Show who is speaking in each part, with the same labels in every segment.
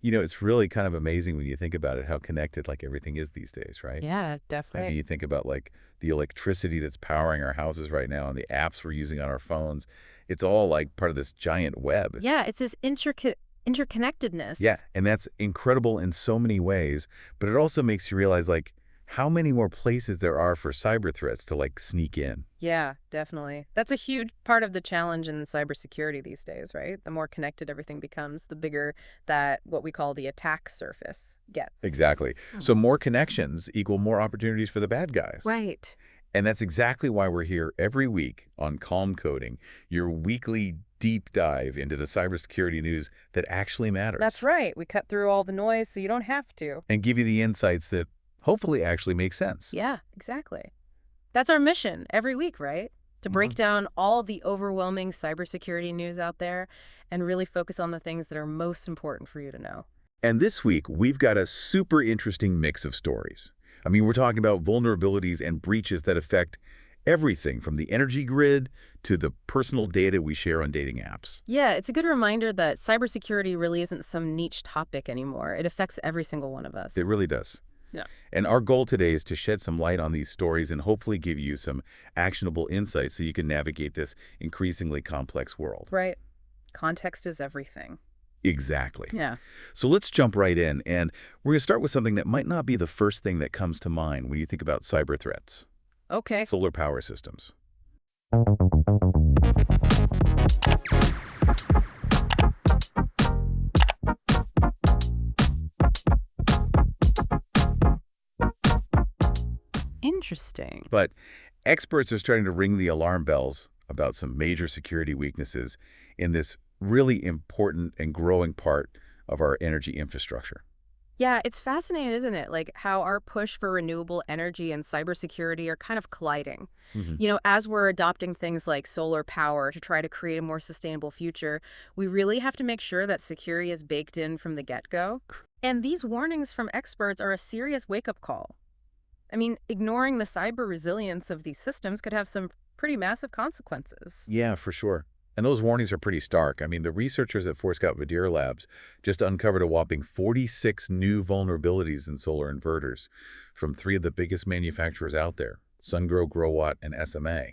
Speaker 1: It's really kind of amazing when you think about it, how connected like everything is these days, right?
Speaker 2: Yeah,
Speaker 1: I mean,
Speaker 2: definitely.
Speaker 1: you think about like the electricity that's powering our houses right now and the apps we're using on our phones. It's all like part of this giant web.
Speaker 2: Yeah, it's this intricate
Speaker 1: Yeah,
Speaker 2: interconnectedness.
Speaker 1: and that's incredible in so many ways, but it also makes you realize like how many more places there are for cyber threats to like sneak in.
Speaker 2: Yeah, definitely. That's a huge part of the challenge in cybersecurity these days, right? The more connected everything becomes, the bigger that what we call the attack surface gets.
Speaker 1: Exactly.
Speaker 2: Hmm.
Speaker 1: So more connections equal more opportunities for the bad guys.
Speaker 2: Right.
Speaker 1: And that's exactly why we're here every week on Calm Coding, your weekly deep dive into the cybersecurity news that actually
Speaker 2: That's
Speaker 1: matters,
Speaker 2: right. We cut through all the noise so you don't have to.
Speaker 1: and give you the insights that hopefully actually make sense.
Speaker 2: Yeah, exactly. That's our mission every week, right? To break
Speaker 1: Mhm.
Speaker 2: down all the overwhelming cybersecurity news out there and really focus on the things that are most important for you to know.
Speaker 1: And this week, we've got a super interesting mix of stories. I mean, we're talking about vulnerabilities and breaches that affect everything from the energy grid to the personal data we share on dating apps.
Speaker 2: Yeah, it's a good reminder that cybersecurity really isn't some niche topic anymore. It affects every single one of us.
Speaker 1: It really does.
Speaker 2: Yeah.
Speaker 1: And our goal today is to shed some light on these stories and hopefully give you some actionable insights so you can navigate this increasingly complex world.
Speaker 2: Right. Context is everything.
Speaker 1: Exactly.
Speaker 2: Yeah.
Speaker 1: So let's jump right in, and we're going to start with something that might not be the first thing that comes to mind when you think about cyber threats:
Speaker 2: Okay.
Speaker 1: solar power systems.
Speaker 2: Interesting.
Speaker 1: But experts are starting to ring the alarm bells about some major security weaknesses in this really important and growing part of our energy infrastructure.
Speaker 2: Yeah, it's fascinating, isn't it? Like how our push for renewable energy and cybersecurity are kind of colliding.
Speaker 1: Mhm.
Speaker 2: As we're adopting things like solar power to try to create a more sustainable future, we really have to make sure that security is baked in from the get-go. And these warnings from experts are a serious wake-up call. I mean, ignoring the cyber resilience of these systems could have some pretty massive consequences.
Speaker 1: Yeah, for sure. And those warnings are pretty stark. I mean, the researchers at Forescout Vidir Labs just uncovered a whopping 46 new vulnerabilities in solar inverters from three of the biggest manufacturers out there: Sungrow, Growatt, and SMA.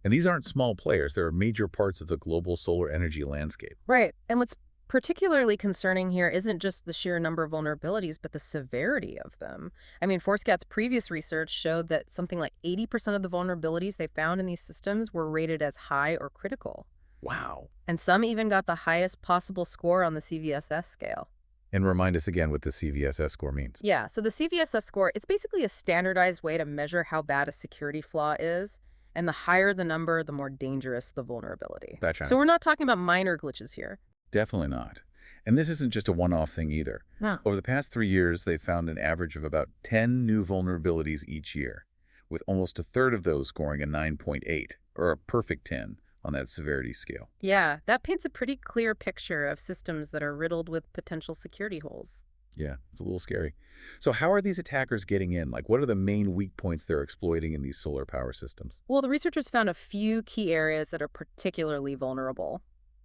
Speaker 1: And these aren't small players. They're major parts of the global solar energy landscape.
Speaker 2: Right. And what's particularly concerning here isn't just the sheer number of vulnerabilities, but the severity of them. I mean, Forescout's previous research showed that something like 80% of the vulnerabilities they found in these systems were rated as high or critical.
Speaker 1: Wow.
Speaker 2: And some even got the highest possible score on the CVSS scale.
Speaker 1: And remind us again what the CVSS score means.
Speaker 2: Yeah, so the CVSS score, it's basically a standardized way to measure how bad a security flaw is. And the higher the number, the more dangerous the vulnerability. So
Speaker 1: Gotcha.
Speaker 2: we're not talking about minor glitches here.
Speaker 1: Definitely not. And this isn't just a one-off thing either.
Speaker 2: No.
Speaker 1: Over the past 3 years, they've found an average of about 10 new vulnerabilities each year, with almost a third of those scoring a 9.8, or a perfect 10 on that severity scale.
Speaker 2: Yeah, that paints a pretty clear picture of systems that are riddled with potential security holes.
Speaker 1: Yeah, it's a little scary. So how are these attackers getting in? Like, what are the main weak points they're exploiting in these solar power systems?
Speaker 2: Well, the researchers found a few key areas that are particularly vulnerable.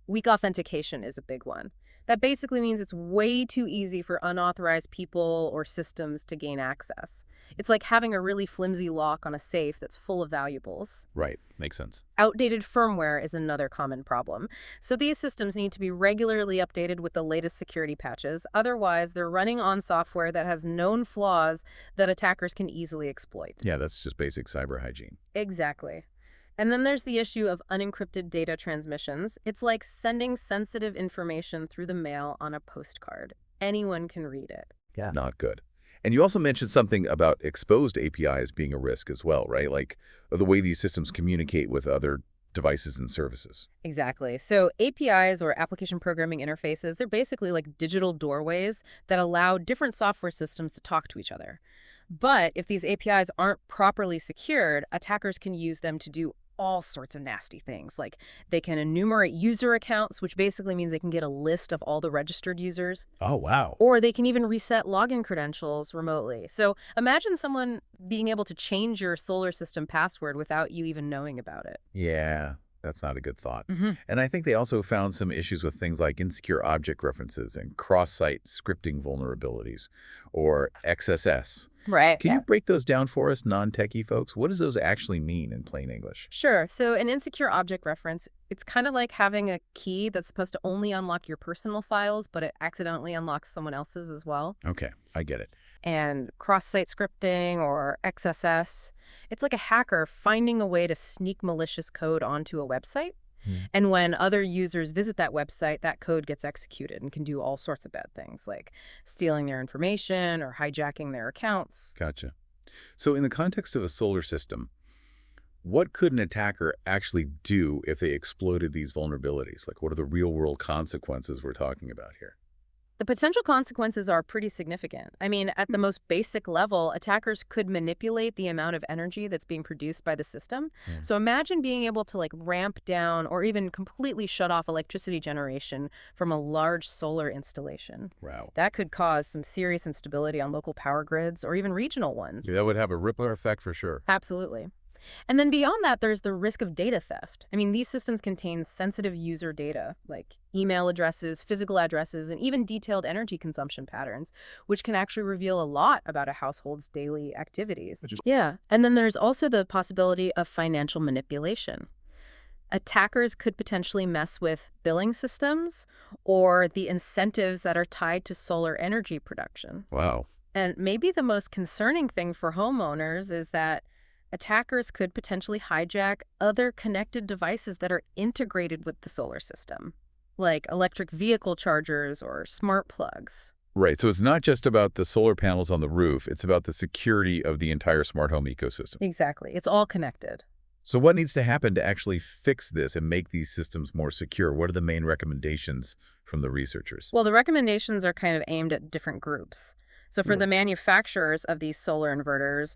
Speaker 2: Weak authentication is a big one. That basically means it's way too easy for unauthorized people or systems to gain access. It's like having a really flimsy lock on a safe that's full of valuables.
Speaker 1: Right, makes sense.
Speaker 2: Outdated firmware is another common problem. So these systems need to be regularly updated with the latest security patches. Otherwise, they're running on software that has known flaws that attackers can easily exploit.
Speaker 1: Yeah, that's just basic cyber hygiene.
Speaker 2: Exactly. And then there's the issue of unencrypted data transmissions. It's like sending sensitive information through the mail on a postcard. Anyone can read it.
Speaker 1: It's not good. And you also mentioned something about exposed APIs being a risk as well, right? Like the way these systems communicate with other devices and services.
Speaker 2: Exactly. So APIs, or application programming interfaces, they're basically like digital doorways that allow different software systems to talk to each other. But if these APIs aren't properly secured, attackers can use them to do all sorts of nasty things. Like they can enumerate user accounts, which basically means they can get a list of all the registered users,
Speaker 1: Oh, wow.
Speaker 2: or they can even reset login credentials remotely. So imagine someone being able to change your solar system password without you even knowing about it.
Speaker 1: Yeah, That's not a good thought.
Speaker 2: Hmm.
Speaker 1: And I think they also found some issues with things like insecure object references and cross-site scripting vulnerabilities, or XSS.
Speaker 2: Right,
Speaker 1: Can you
Speaker 2: yeah.
Speaker 1: break those down for us, non-techie folks? What does those actually mean in plain English?
Speaker 2: Sure. So an insecure object reference, it's kind of like having a key that's supposed to only unlock your personal files, but it accidentally unlocks someone else's as well.
Speaker 1: Okay, I get it.
Speaker 2: And cross-site scripting or XSS, it's like a hacker finding a way to sneak malicious code onto a website.
Speaker 1: Hmm.
Speaker 2: And when other users visit that website, that code gets executed and can do all sorts of bad things, like stealing their information or hijacking their accounts.
Speaker 1: Gotcha. So in the context of a solar system, what could an attacker actually do if they exploited these vulnerabilities? Like, what are the real-world consequences we're talking about here?
Speaker 2: The potential consequences are pretty significant. I mean, at the most basic level, attackers could manipulate the amount of energy that's being produced by the system.
Speaker 1: Hmm.
Speaker 2: So imagine being able to ramp down or even completely shut off electricity generation from a large solar installation.
Speaker 1: Wow.
Speaker 2: That could cause some serious instability on local power grids or even regional ones.
Speaker 1: Yeah, that would have a ripple effect for sure.
Speaker 2: Absolutely. And then beyond that, there's the risk of data theft. I mean, these systems contain sensitive user data, like email addresses, physical addresses, and even detailed energy consumption patterns, which can actually reveal a lot about a household's daily activities. Yeah. And then there's also the possibility of financial manipulation. Attackers could potentially mess with billing systems or the incentives that are tied to solar energy production.
Speaker 1: Wow.
Speaker 2: And maybe the most concerning thing for homeowners is that attackers could potentially hijack other connected devices that are integrated with the solar system, like electric vehicle chargers or smart plugs.
Speaker 1: Right. So it's not just about the solar panels on the roof. It's about the security of the entire smart home ecosystem.
Speaker 2: Exactly. It's all connected.
Speaker 1: So what needs to happen to actually fix this and make these systems more secure? What are the main recommendations from the researchers?
Speaker 2: Well, the recommendations are kind of aimed at different groups. So for the manufacturers of these solar inverters,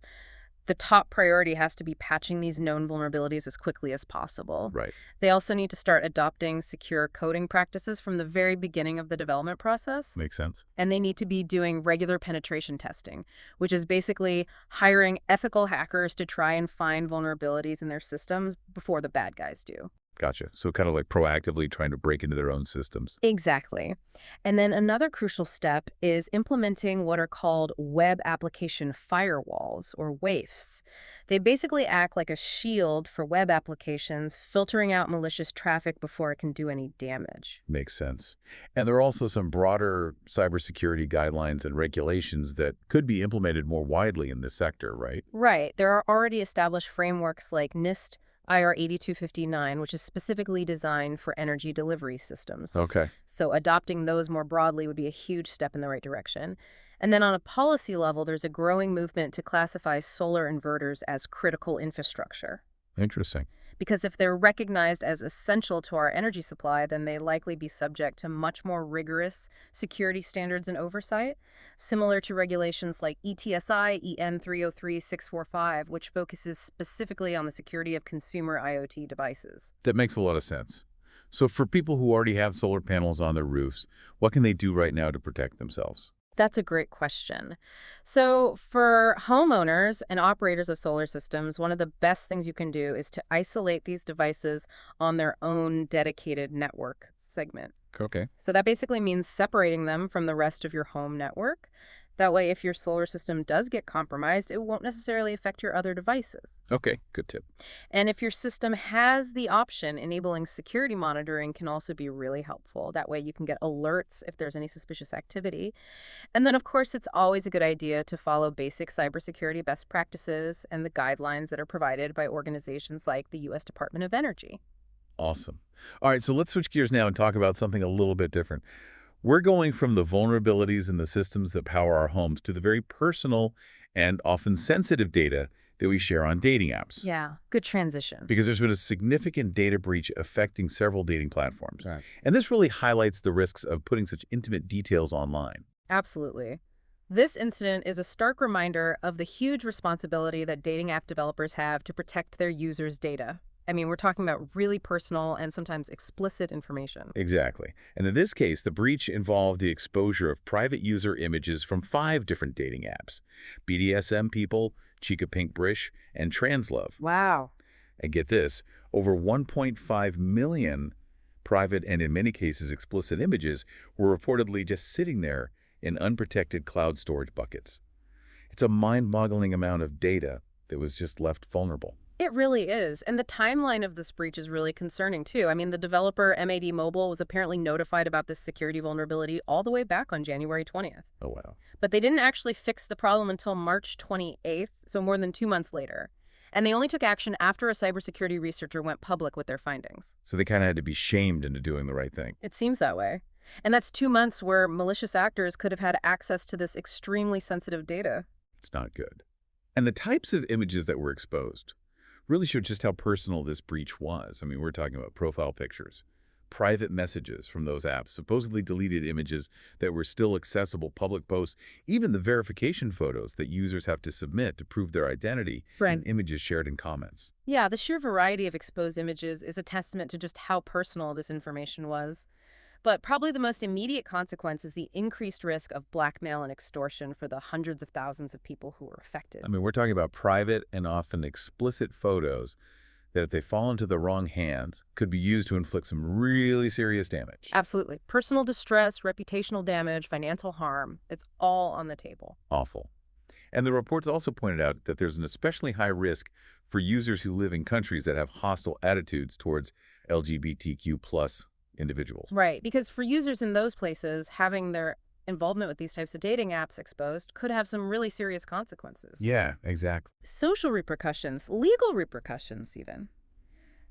Speaker 2: the top priority has to be patching these known vulnerabilities as quickly as possible.
Speaker 1: Right.
Speaker 2: They also need to start adopting secure coding practices from the very beginning of the development process.
Speaker 1: Makes sense.
Speaker 2: And they need to be doing regular penetration testing, which is basically hiring ethical hackers to try and find vulnerabilities in their systems before the bad guys do.
Speaker 1: Gotcha. So kind of like proactively trying to break into their own systems.
Speaker 2: Exactly. And then another crucial step is implementing what are called web application firewalls, or WAFs. They basically act like a shield for web applications, filtering out malicious traffic before it can do any damage.
Speaker 1: Makes sense. And there are also some broader cybersecurity guidelines and regulations that could be implemented more widely in this sector, right?
Speaker 2: Right. There are already established frameworks like NIST IR 8259, which is specifically designed for energy delivery systems.
Speaker 1: Okay.
Speaker 2: So adopting those more broadly would be a huge step in the right direction. And then on a policy level, there's a growing movement to classify solar inverters as critical infrastructure.
Speaker 1: Interesting.
Speaker 2: Because if they're recognized as essential to our energy supply, then they likely be subject to much more rigorous security standards and oversight, similar to regulations like ETSI EN 303645, which focuses specifically on the security of consumer IoT devices.
Speaker 1: That makes a lot of sense. So for people who already have solar panels on their roofs, what can they do right now to protect themselves?
Speaker 2: That's a great question. So for homeowners and operators of solar systems, one of the best things you can do is to isolate these devices on their own dedicated network segment.
Speaker 1: Okay.
Speaker 2: So that basically means separating them from the rest of your home network. That way, if your solar system does get compromised, it won't necessarily affect your other devices.
Speaker 1: Okay, good tip.
Speaker 2: And if your system has the option, enabling security monitoring can also be really helpful. That way you can get alerts if there's any suspicious activity. And then, of course, it's always a good idea to follow basic cybersecurity best practices and the guidelines that are provided by organizations like the U.S. Department of Energy.
Speaker 1: Awesome. All right, so let's switch gears now and talk about something a little bit different. We're going from the vulnerabilities in the systems that power our homes to the very personal and often sensitive data that we share on dating apps.
Speaker 2: Yeah, good transition.
Speaker 1: Because there's been a significant data breach affecting several dating platforms.
Speaker 3: Right.
Speaker 1: And this really highlights the risks of putting such intimate details online.
Speaker 2: Absolutely. This incident is a stark reminder of the huge responsibility that dating app developers have to protect their users' data. I mean, we're talking about really personal and sometimes explicit information.
Speaker 1: Exactly. And in this case, the breach involved the exposure of private user images from 5 different dating apps: BDSM People, Chica Pink Brish, and Translove.
Speaker 2: Wow.
Speaker 1: And get this, Over 1.5 million private and, in many cases, explicit images were reportedly just sitting there in unprotected cloud storage buckets. It's a mind-boggling amount of data that was just left vulnerable.
Speaker 2: It really is. And the timeline of this breach is really concerning, too. I mean, the developer MAD Mobile was apparently notified about this security vulnerability all the way back on January 20th.
Speaker 1: Oh, wow.
Speaker 2: But they didn't actually fix the problem until March 28th, so more than 2 months later. And they only took action after a cybersecurity researcher went public with their findings.
Speaker 1: So they kind of had to be shamed into doing the right thing.
Speaker 2: It seems that way. And that's 2 months where malicious actors could have had access to this extremely sensitive data.
Speaker 1: It's not good. And the types of images that were exposed really showed just how personal this breach was. I mean, we're talking about profile pictures, private messages from those apps, supposedly deleted images that were still accessible, public posts, even the verification photos that users have to submit to prove their identity,
Speaker 2: Right.
Speaker 1: and images shared in comments.
Speaker 2: Yeah, the sheer variety of exposed images is a testament to just how personal this information was. But probably the most immediate consequence is the increased risk of blackmail and extortion for the hundreds of thousands of people who were affected.
Speaker 1: I mean, we're talking about private and often explicit photos that, if they fall into the wrong hands, could be used to inflict some really serious damage.
Speaker 2: Absolutely. Personal distress, reputational damage, financial harm. It's all on the table.
Speaker 1: Awful. And the reports also pointed out that there's an especially high risk for users who live in countries that have hostile attitudes towards LGBTQ plus individuals.
Speaker 2: Right. Because for users in those places, having their involvement with these types of dating apps exposed could have some really serious consequences.
Speaker 1: Yeah, exactly.
Speaker 2: Social repercussions, legal repercussions even.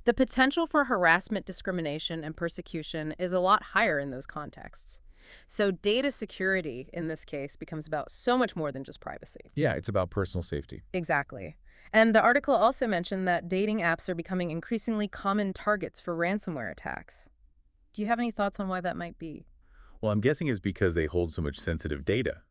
Speaker 2: The potential for harassment, discrimination, and persecution is a lot higher in those contexts. So data security, in this case, becomes about so much more than just privacy.
Speaker 1: Yeah, it's about personal safety.
Speaker 2: Exactly. And the article also mentioned that dating apps are becoming increasingly common targets for ransomware attacks. Do you have any thoughts on why that might be?
Speaker 1: Well, I'm guessing it's because they hold so much sensitive data,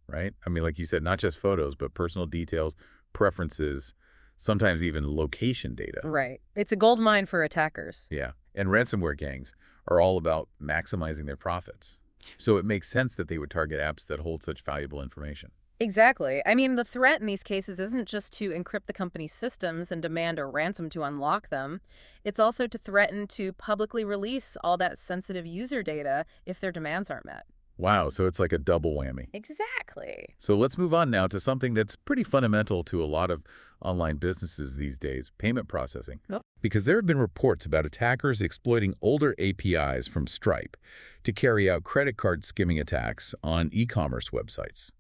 Speaker 1: right? I mean, like you said, not just photos, but personal details, preferences, sometimes even location data.
Speaker 2: Right. It's a gold mine for attackers.
Speaker 1: Yeah. And ransomware gangs are all about maximizing their profits. So it makes sense that they would target apps that hold such valuable information.
Speaker 2: Exactly. I mean, the threat in these cases isn't just to encrypt the company's systems and demand a ransom to unlock them. It's also to threaten to publicly release all that sensitive user data if their demands aren't met.
Speaker 1: Wow, so it's like a double whammy.
Speaker 2: Exactly.
Speaker 1: So let's move on now to something that's pretty fundamental to a lot of online businesses these days, payment processing.
Speaker 2: Yep.
Speaker 1: Because there have been reports about attackers exploiting older APIs from Stripe to carry out credit card skimming attacks on e-commerce websites.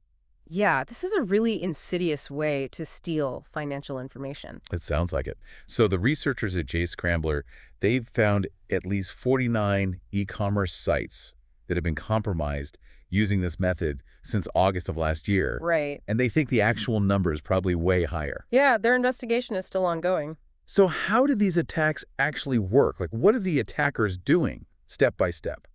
Speaker 2: Yeah, this is a really insidious way to steal financial information.
Speaker 1: It sounds like it. So the researchers at JScrambler, they've found at least 49 e-commerce sites that have been compromised using this method since August of last year.
Speaker 2: Right.
Speaker 1: And they think the actual number is probably way higher.
Speaker 2: Yeah, their investigation is still ongoing.
Speaker 1: So how do these attacks actually work? Like, what are the attackers doing step by step?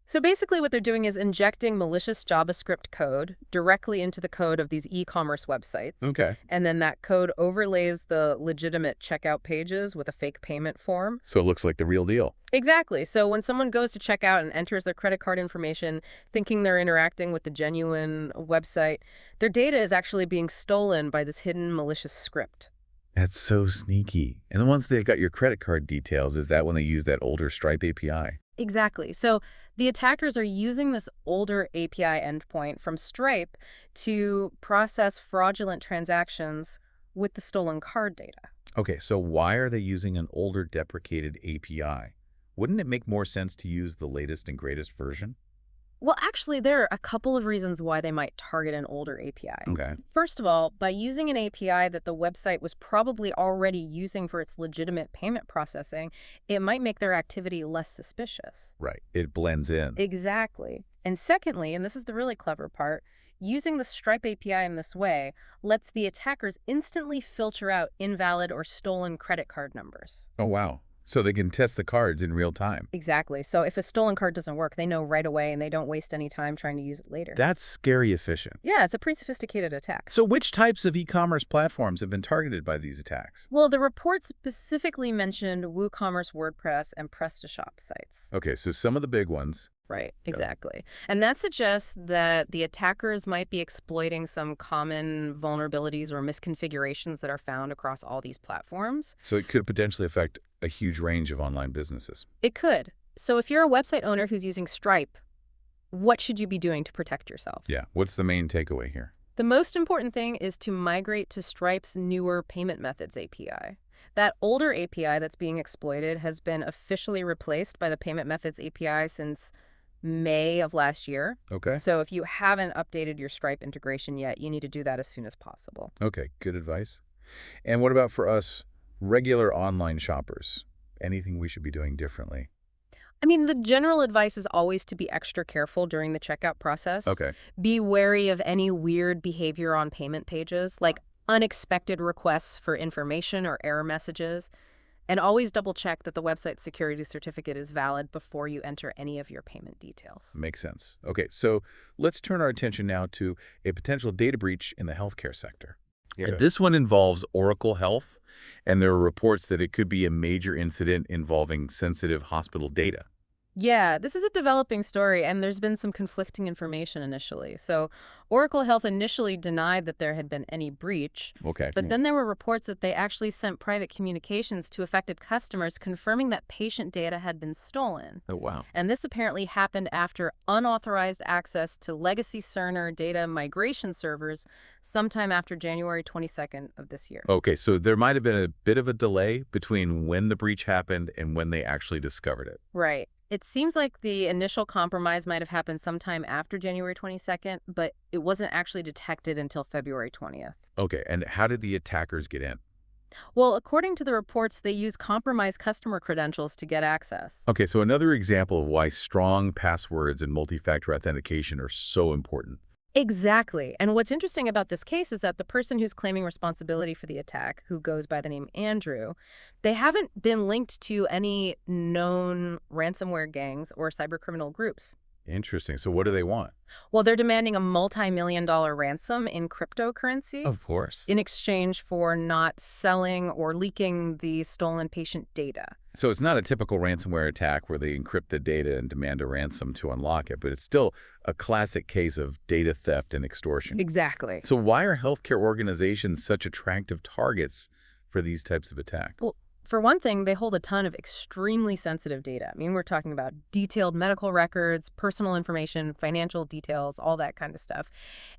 Speaker 2: So basically what they're doing is injecting malicious JavaScript code directly into the code of these e-commerce websites.
Speaker 1: Okay.
Speaker 2: And then that code overlays the legitimate checkout pages with a fake payment form.
Speaker 1: So it looks like the real deal.
Speaker 2: Exactly. So when someone goes to check out and enters their credit card information, thinking they're interacting with the genuine website, their data is actually being stolen by this hidden malicious script.
Speaker 1: That's so sneaky. And then once they've got your credit card details, is that when they use that older Stripe API?
Speaker 2: Exactly. So the attackers are using this older API endpoint from Stripe to process fraudulent transactions with the stolen card data.
Speaker 1: Okay, so why are they using an older deprecated API? Wouldn't it make more sense to use the latest and greatest version?
Speaker 2: Well, actually, there are a couple of reasons why they might target an older API.
Speaker 1: Okay.
Speaker 2: First of all, by using an API that the website was probably already using for its legitimate payment processing, it might make their activity less suspicious.
Speaker 1: Right. It blends in.
Speaker 2: Exactly. And secondly, and this is the really clever part, using the Stripe API in this way lets the attackers instantly filter out invalid or stolen credit card numbers.
Speaker 1: Oh, wow. So they can test the cards in real time.
Speaker 2: Exactly. So if a stolen card doesn't work, they know right away and they don't waste any time trying to use it later.
Speaker 1: That's scary efficient.
Speaker 2: Yeah, it's a pretty sophisticated attack.
Speaker 1: So which types of e-commerce platforms have been targeted by these attacks?
Speaker 2: Well, the report specifically mentioned WooCommerce, WordPress, and PrestaShop sites.
Speaker 1: Okay, so some of the big ones.
Speaker 2: Right,
Speaker 1: Got it.
Speaker 2: exactly. And that suggests that the attackers might be exploiting some common vulnerabilities or misconfigurations that are found across all these platforms.
Speaker 1: So it could potentially affect a huge range of online businesses.
Speaker 2: It could. So if you're a website owner who's using Stripe, what should you be doing to protect yourself?
Speaker 1: Yeah. What's the main takeaway here?
Speaker 2: The most important thing is to migrate to Stripe's newer payment methods API. That older API that's being exploited has been officially replaced by the payment methods API since May of last year.
Speaker 1: Okay.
Speaker 2: So if you haven't updated your Stripe integration yet, you need to do that as soon as possible.
Speaker 1: Okay. Good advice. And what about for us regular online shoppers? Anything we should be doing differently?
Speaker 2: I mean, the general advice is always to be extra careful during the checkout process.
Speaker 1: Okay.
Speaker 2: Be wary of any weird behavior on payment pages, like unexpected requests for information or error messages. And always double check that the website security certificate is valid before you enter any of your payment details.
Speaker 1: Makes sense. Okay. So let's turn our attention now to a potential data breach in the healthcare sector. Yeah. This one involves Oracle Health, and there are reports that it could be a major incident involving sensitive hospital data.
Speaker 2: Yeah, this is a developing story, and there's been some conflicting information initially. So, Oracle Health initially denied that there had been any breach,
Speaker 1: Okay.
Speaker 2: but then there were reports that they actually sent private communications to affected customers confirming that patient data had been stolen.
Speaker 1: Oh, wow.
Speaker 2: And this apparently happened after unauthorized access to legacy Cerner data migration servers sometime after January 22nd of this year.
Speaker 1: Okay, so there might have been a bit of a delay between when the breach happened and when they actually discovered it.
Speaker 2: Right. It seems like the initial compromise might have happened sometime after January 22nd, but it wasn't actually detected until February 20th.
Speaker 1: Okay, and how did the attackers get in?
Speaker 2: Well, according to the reports, they use compromised customer credentials to get access.
Speaker 1: Okay, so another example of why strong passwords and multi-factor authentication are so important.
Speaker 2: Exactly. And what's interesting about this case is that the person who's claiming responsibility for the attack, who goes by the name Andrew, they haven't been linked to any known ransomware gangs or cybercriminal groups.
Speaker 1: Interesting. So what do they want?
Speaker 2: Well, they're demanding a multi-million-dollar ransom in cryptocurrency
Speaker 1: Of course.
Speaker 2: in exchange for not selling or leaking the stolen patient data.
Speaker 1: So it's not a typical ransomware attack where they encrypt the data and demand a ransom to unlock it, but it's still a classic case of data theft and extortion.
Speaker 2: Exactly.
Speaker 1: So why are healthcare organizations such attractive targets for these types of attacks?
Speaker 2: Well, for one thing, they hold a ton of extremely sensitive data. I mean, we're talking about detailed medical records, personal information, financial details, all that kind of stuff.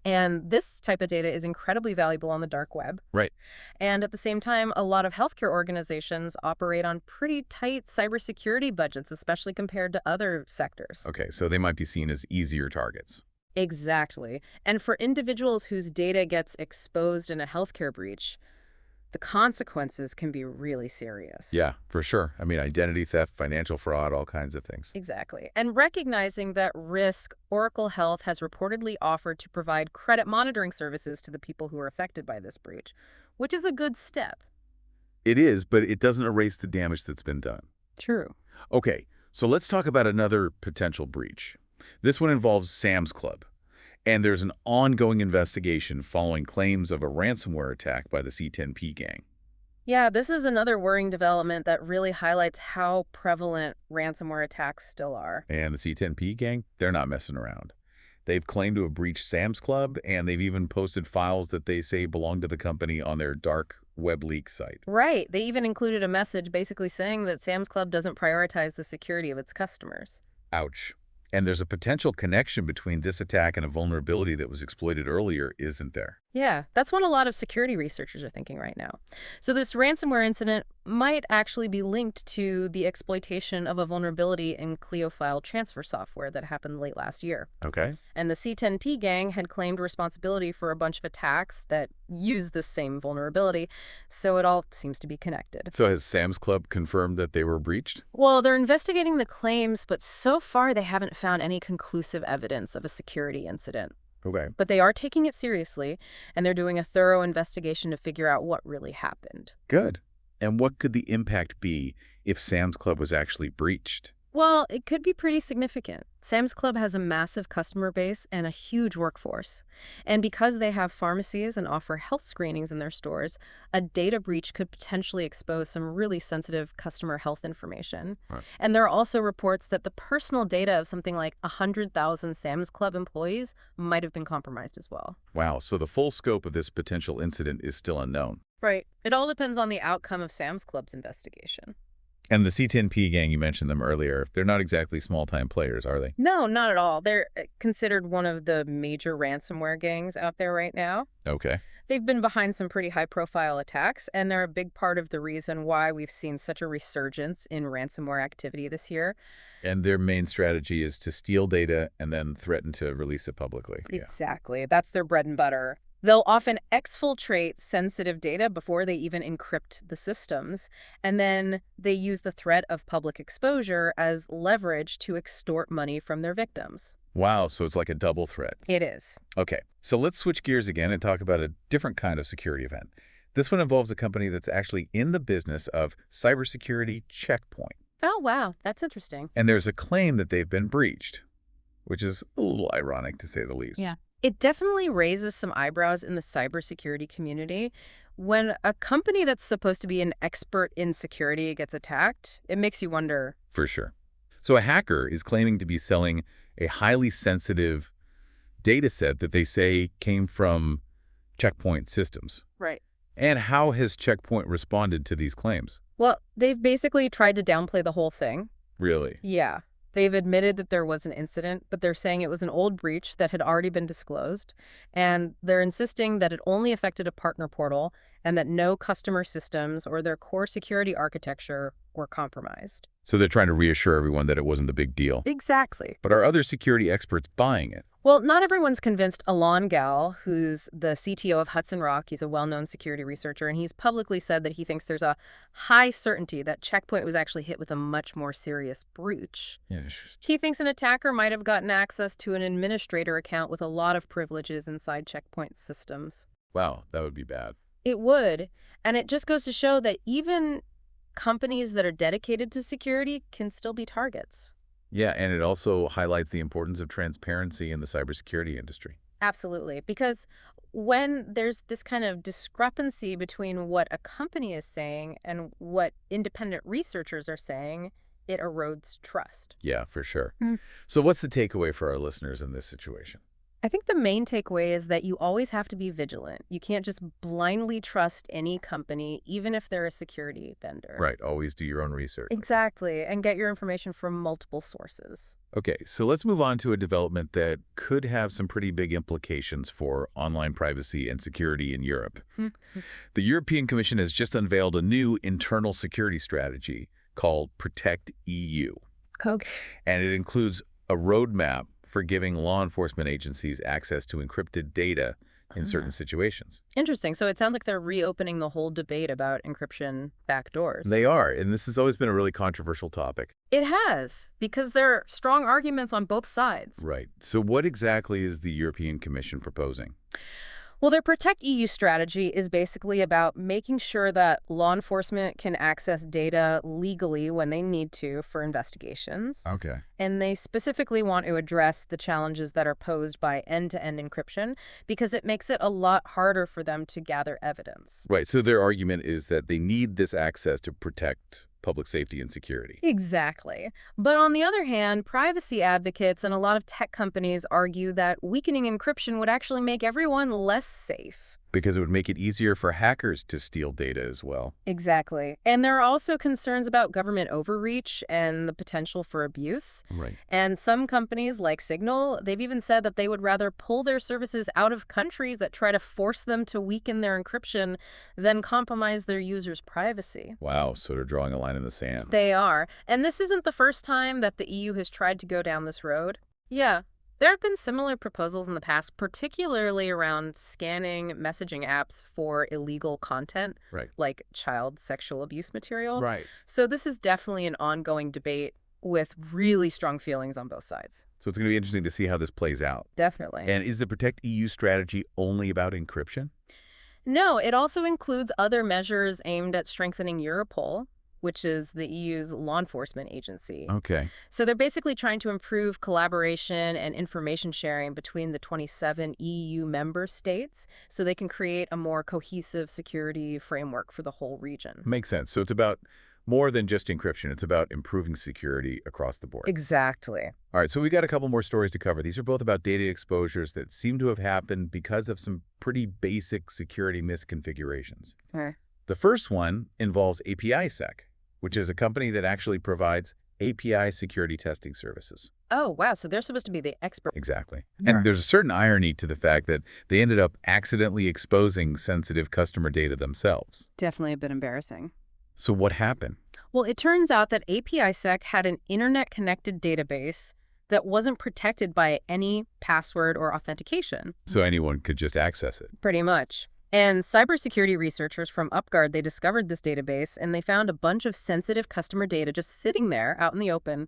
Speaker 2: And this type of data is incredibly valuable on the dark web.
Speaker 1: Right.
Speaker 2: And at the same time, a lot of healthcare organizations operate on pretty tight cybersecurity budgets, especially compared to other sectors.
Speaker 1: Okay, so they might be seen as easier targets.
Speaker 2: Exactly. And for individuals whose data gets exposed in a healthcare breach, the consequences can be really serious.
Speaker 1: Yeah, for sure. I mean, identity theft, financial fraud, all kinds of things.
Speaker 2: Exactly. And recognizing that risk, Oracle Health has reportedly offered to provide credit monitoring services to the people who are affected by this breach, which is a good step.
Speaker 1: It is, but it doesn't erase the damage that's been done.
Speaker 2: True.
Speaker 1: Okay, so let's talk about another potential breach. This one involves Sam's Club. And there's an ongoing investigation following claims of a ransomware attack by the C10P gang.
Speaker 2: Yeah, this is another worrying development that really highlights how prevalent ransomware attacks still are.
Speaker 1: And the C10P gang, they're not messing around. They've claimed to have breached Sam's Club, and they've even posted files that they say belong to the company on their dark web leak site.
Speaker 2: Right. They even included a message basically saying that Sam's Club doesn't prioritize the security of its customers.
Speaker 1: Ouch. And there's a potential connection between this attack and a vulnerability that was exploited earlier, isn't there?
Speaker 2: Yeah, that's what a lot of security researchers are thinking right now. So this ransomware incident might actually be linked to the exploitation of a vulnerability in Clio file transfer software that happened late last year.
Speaker 1: Okay.
Speaker 2: And the C10T gang had claimed responsibility for a bunch of attacks that use this same vulnerability, so it all seems to be connected.
Speaker 1: So has Sam's Club confirmed that they were breached?
Speaker 2: Well, they're investigating the claims, but so far they haven't found any conclusive evidence of a security incident.
Speaker 1: Okay.
Speaker 2: But they are taking it seriously, and they're doing a thorough investigation to figure out what really happened.
Speaker 1: Good. And what could the impact be if Sam's Club was actually breached?
Speaker 2: Well, it could be pretty significant. Sam's Club has a massive customer base and a huge workforce. And because they have pharmacies and offer health screenings in their stores, a data breach could potentially expose some really sensitive customer health information.
Speaker 1: Right.
Speaker 2: And there are also reports that the personal data of something like 100,000 Sam's Club employees might have been compromised as well.
Speaker 1: Wow, so the full scope of this potential incident is still unknown.
Speaker 2: Right. It all depends on the outcome of Sam's Club's investigation.
Speaker 1: And the C10P gang, you mentioned them earlier, they're not exactly small-time players, are they?
Speaker 2: No, not at all. They're considered one of the major ransomware gangs out there right now.
Speaker 1: Okay.
Speaker 2: They've been behind some pretty high-profile attacks, and they're a big part of the reason why we've seen such a resurgence in ransomware activity this year.
Speaker 1: And their main strategy is to steal data and then threaten to release it publicly. Yeah.
Speaker 2: Exactly. That's their bread and butter. They'll often exfiltrate sensitive data before they even encrypt the systems, and then they use the threat of public exposure as leverage to extort money from their victims.
Speaker 1: Wow, so it's like a double threat.
Speaker 2: It is.
Speaker 1: Okay, so let's switch gears again and talk about a different kind of security event. This one involves a company that's actually in the business of cybersecurity checkpoint.
Speaker 2: Oh, wow. That's interesting.
Speaker 1: And there's a claim that they've been breached, which is a little ironic to say the least.
Speaker 2: Yeah. It definitely raises some eyebrows in the cybersecurity community. When a company that's supposed to be an expert in security gets attacked, it makes you wonder.
Speaker 1: For sure. So a hacker is claiming to be selling a highly sensitive data set that they say came from Checkpoint systems.
Speaker 2: Right.
Speaker 1: And how has Checkpoint responded to these claims?
Speaker 2: Well, they've basically tried to downplay the whole thing.
Speaker 1: Really?
Speaker 2: Yeah. They've admitted that there was an incident, but they're saying it was an old breach that had already been disclosed. And they're insisting that it only affected a partner portal and that no customer systems or their core security architecture were compromised.
Speaker 1: So they're trying to reassure everyone that it wasn't a big deal.
Speaker 2: Exactly.
Speaker 1: But are other security experts buying it?
Speaker 2: Well, not everyone's convinced. Alon Gal, who's the CTO of Hudson Rock, he's a well-known security researcher, and he's publicly said that he thinks there's a high certainty that Checkpoint was actually hit with a much more serious breach.
Speaker 1: Yeah.
Speaker 2: He thinks an attacker might have gotten access to an administrator account with a lot of privileges inside Checkpoint's systems.
Speaker 1: Wow, that would be bad.
Speaker 2: It would, and it just goes to show that even companies that are dedicated to security can still be targets.
Speaker 1: Yeah, and it also highlights the importance of transparency in the cybersecurity industry.
Speaker 2: Absolutely, because when there's this kind of discrepancy between what a company is saying and what independent researchers are saying, it erodes trust.
Speaker 1: Yeah, for sure.
Speaker 2: Mm.
Speaker 1: So what's the takeaway for our listeners in this situation?
Speaker 2: I think the main takeaway is that you always have to be vigilant. You can't just blindly trust any company, even if they're a security vendor.
Speaker 1: Right, always do your own research.
Speaker 2: Exactly, and get your information from multiple sources.
Speaker 1: Okay, so let's move on to a development that could have some pretty big implications for online privacy and security in Europe. The European Commission has just unveiled a new internal security strategy called Protect EU.
Speaker 2: Okay.
Speaker 1: And it includes a roadmap for giving law enforcement agencies access to encrypted data in certain situations.
Speaker 2: Interesting. So it sounds like they're reopening the whole debate about encryption backdoors.
Speaker 1: They are, and this has always been a really controversial topic.
Speaker 2: It has, because there are strong arguments on both sides.
Speaker 1: Right. So what exactly is the European Commission proposing?
Speaker 2: Well, their Protect EU strategy is basically about making sure that law enforcement can access data legally when they need to for investigations.
Speaker 1: Okay.
Speaker 2: And they specifically want to address the challenges that are posed by end-to-end encryption because it makes it a lot harder for them to gather evidence.
Speaker 1: Right. So their argument is that they need this access to protect public safety and security.
Speaker 2: Exactly. But on the other hand, privacy advocates and a lot of tech companies argue that weakening encryption would actually make everyone less safe.
Speaker 1: Because it would make it easier for hackers to steal data as well.
Speaker 2: Exactly. And there are also concerns about government overreach and the potential for abuse.
Speaker 1: Right.
Speaker 2: And some companies like Signal, they've even said that they would rather pull their services out of countries that try to force them to weaken their encryption than compromise their users' privacy.
Speaker 1: Wow, so they're drawing a line in the sand.
Speaker 2: They are. And this isn't the first time that the EU has tried to go down this road. Yeah. There have been similar proposals in the past, particularly around scanning messaging apps for illegal content,
Speaker 1: Right.
Speaker 2: like child sexual abuse material.
Speaker 1: Right.
Speaker 2: So this is definitely an ongoing debate with really strong feelings on both sides.
Speaker 1: So it's going to be interesting to see how this plays out.
Speaker 2: Definitely.
Speaker 1: And is the Protect EU strategy only about encryption?
Speaker 2: No, it also includes other measures aimed at strengthening Europol. which is the EU's law enforcement agency.
Speaker 1: Okay.
Speaker 2: So they're basically trying to improve collaboration and information sharing between the 27 EU member states so they can create a more cohesive security framework for the whole region.
Speaker 1: Makes sense. So it's about more than just encryption. It's about improving security across the board.
Speaker 2: Exactly.
Speaker 1: All right, so we got a couple more stories to cover. These are both about data exposures that seem to have happened because of some pretty basic security misconfigurations.
Speaker 2: Okay.
Speaker 1: The first one involves API-Sec, which is a company that actually provides API security testing services.
Speaker 2: Oh, wow. So they're supposed to be the expert.
Speaker 1: Exactly.
Speaker 2: Yeah.
Speaker 1: And there's a certain irony to the fact that they ended up accidentally exposing sensitive customer data themselves.
Speaker 2: Definitely a bit embarrassing.
Speaker 1: So what happened?
Speaker 2: Well, it turns out that APISec had an internet-connected database that wasn't protected by any password or authentication.
Speaker 1: So anyone could just access it.
Speaker 2: Pretty much. And cybersecurity researchers from UpGuard, they discovered this database, and they found a bunch of sensitive customer data just sitting there out in the open.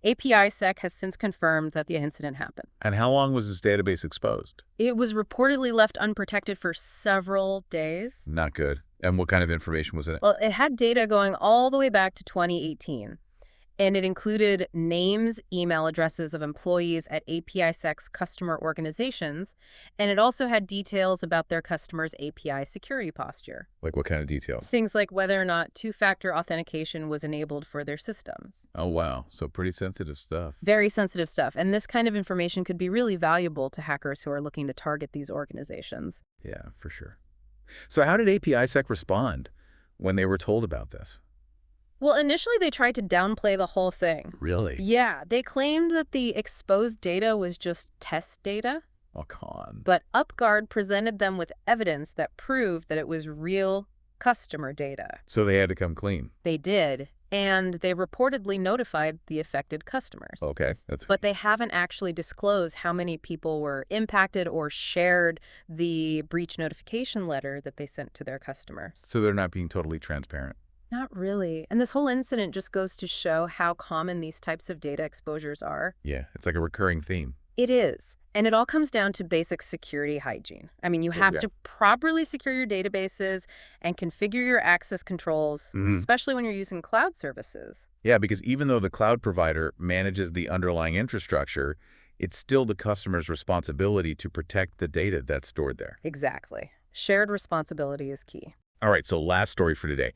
Speaker 2: APISec has since confirmed that the incident happened.
Speaker 1: And how long was this database exposed?
Speaker 2: It was reportedly left unprotected for several days.
Speaker 1: Not good. And what kind of information was in it?
Speaker 2: Well, it had data going all the way back to 2018. And it included names, email addresses of employees at APISec's customer organizations, and it also had details about their customers' API security posture.
Speaker 1: Like what kind of details?
Speaker 2: Things like whether or not two-factor authentication was enabled for their systems.
Speaker 1: Oh, wow. So pretty sensitive stuff.
Speaker 2: Very sensitive stuff, and this kind of information could be really valuable to hackers who are looking to target these organizations.
Speaker 1: Yeah, for sure. So how did APISec respond when they were told about this?
Speaker 2: Well, initially they tried to downplay the whole thing.
Speaker 1: Really?
Speaker 2: Yeah, they claimed that the exposed data was just test data.
Speaker 1: Oh, come on.
Speaker 2: But UpGuard presented them with evidence that proved that it was real customer data.
Speaker 1: So they had to come clean.
Speaker 2: They did, and they reportedly notified the affected customers.
Speaker 1: Okay.
Speaker 2: But they haven't actually disclosed how many people were impacted or shared the breach notification letter that they sent to their customers.
Speaker 1: So they're not being totally transparent.
Speaker 2: Not really. And this whole incident just goes to show how common these types of data exposures are.
Speaker 1: Yeah, it's like a recurring theme.
Speaker 2: It is. And it all comes down to basic security hygiene. I mean, you have to properly secure your databases and configure your access controls, especially when you're using cloud services.
Speaker 1: Yeah, because even though the cloud provider manages the underlying infrastructure, it's still the customer's responsibility to protect the data that's stored there.
Speaker 2: Exactly. Shared responsibility is key.
Speaker 1: All right, so last story for today.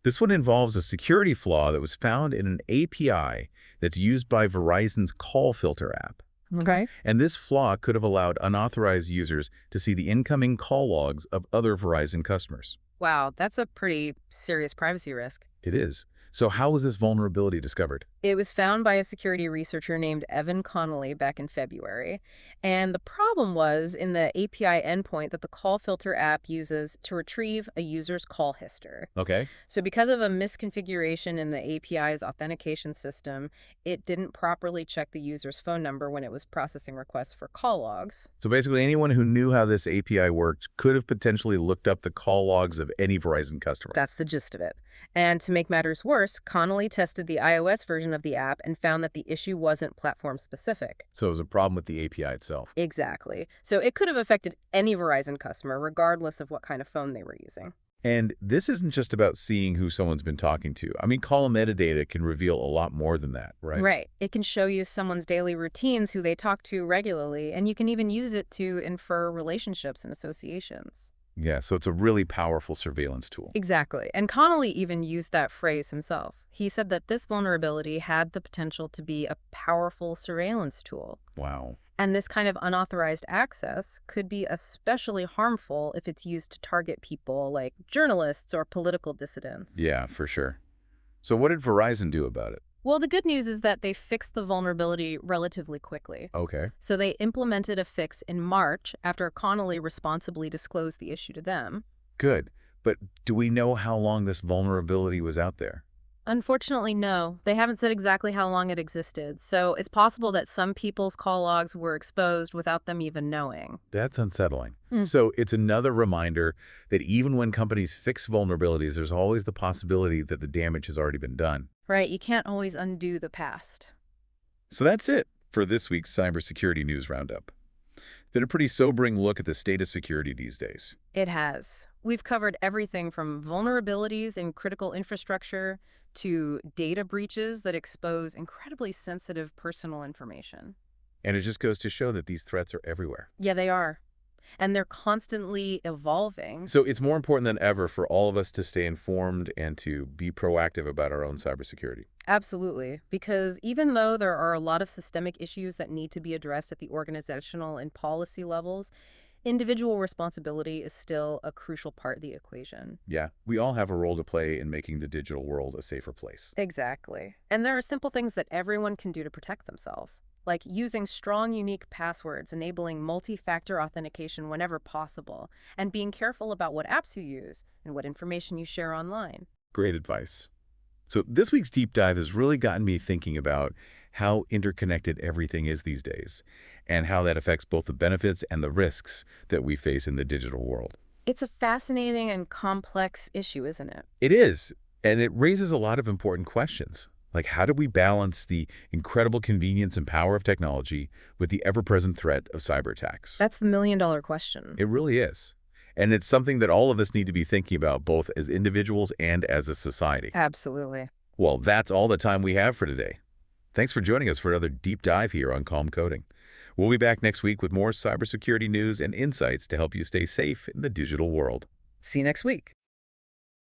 Speaker 1: This one involves a security flaw that was found in an API that's used by Verizon's call filter app.
Speaker 2: Okay.
Speaker 1: And this flaw could have allowed unauthorized users to see the incoming call logs of other Verizon customers.
Speaker 2: Wow, that's a pretty serious privacy risk.
Speaker 1: It is. So how was this vulnerability discovered?
Speaker 2: It was found by a security researcher named Evan Connolly back in February. And the problem was in the API endpoint that the call filter app uses to retrieve a user's call history.
Speaker 1: Okay.
Speaker 2: So because of a misconfiguration in the API's authentication system, it didn't properly check the user's phone number when it was processing requests for call logs.
Speaker 1: So basically anyone who knew how this API worked could have potentially looked up the call logs of any Verizon customer.
Speaker 2: That's the gist of it. And to make matters worse, Connolly tested the iOS version of the app and found that the issue wasn't platform-specific.
Speaker 1: So it was a problem with the API itself.
Speaker 2: Exactly. So it could have affected any Verizon customer, regardless of what kind of phone they were using.
Speaker 1: And this isn't just about seeing who someone's been talking to. I mean, call metadata can reveal a lot more than that, right?
Speaker 2: Right. It can show you someone's daily routines, who they talk to regularly, and you can even use it to infer relationships and associations.
Speaker 1: Yeah, so it's a really powerful surveillance tool.
Speaker 2: Exactly. And Connolly even used that phrase himself. He said that this vulnerability had the potential to be a powerful surveillance tool.
Speaker 1: Wow.
Speaker 2: And this kind of unauthorized access could be especially harmful if it's used to target people like journalists or political dissidents.
Speaker 1: Yeah, for sure. So what did Verizon do about it?
Speaker 2: Well, the good news is that they fixed the vulnerability relatively quickly.
Speaker 1: Okay.
Speaker 2: So they implemented a fix in March after Connolly responsibly disclosed the issue to them.
Speaker 1: Good. But do we know how long this vulnerability was out there?
Speaker 2: Unfortunately, no. They haven't said exactly how long it existed, so it's possible that some people's call logs were exposed without them even knowing.
Speaker 1: That's unsettling. So it's another reminder that even when companies fix vulnerabilities, there's always the possibility that the damage has already been done.
Speaker 2: Right, you can't always undo the past.
Speaker 1: So that's it for this week's Cybersecurity News Roundup. Been a pretty sobering look at the state of security these days.
Speaker 2: It has. We've covered everything from vulnerabilities in critical infrastructure to data breaches that expose incredibly sensitive personal information.
Speaker 1: And it just goes to show that these threats are everywhere.
Speaker 2: Yeah, they are. And they're constantly evolving.
Speaker 1: So it's more important than ever for all of us to stay informed and to be proactive about our own cybersecurity.
Speaker 2: Absolutely. Because even though there are a lot of systemic issues that need to be addressed at the organizational and policy levels, individual responsibility is still a crucial part of the equation.
Speaker 1: Yeah, we all have a role to play in making the digital world a safer place.
Speaker 2: Exactly. And there are simple things that everyone can do to protect themselves, like using strong, unique passwords, enabling multi-factor authentication whenever possible, and being careful about what apps you use and what information you share online.
Speaker 1: Great advice. So this week's deep dive has really gotten me thinking about how interconnected everything is these days and how that affects both the benefits and the risks that we face in the digital world.
Speaker 2: It's a fascinating and complex issue, isn't it?
Speaker 1: It is, and it raises a lot of important questions. Like, how do we balance the incredible convenience and power of technology with the ever-present threat of cyber attacks?
Speaker 2: That's the million-dollar question.
Speaker 1: It really is. And it's something that all of us need to be thinking about, both as individuals and as a society.
Speaker 2: Absolutely.
Speaker 1: Well, that's all the time we have for today. Thanks for joining us for another deep dive here on Calm Coding. We'll be back next week with more cybersecurity news and insights to help you stay safe in the digital world.
Speaker 2: See you next week.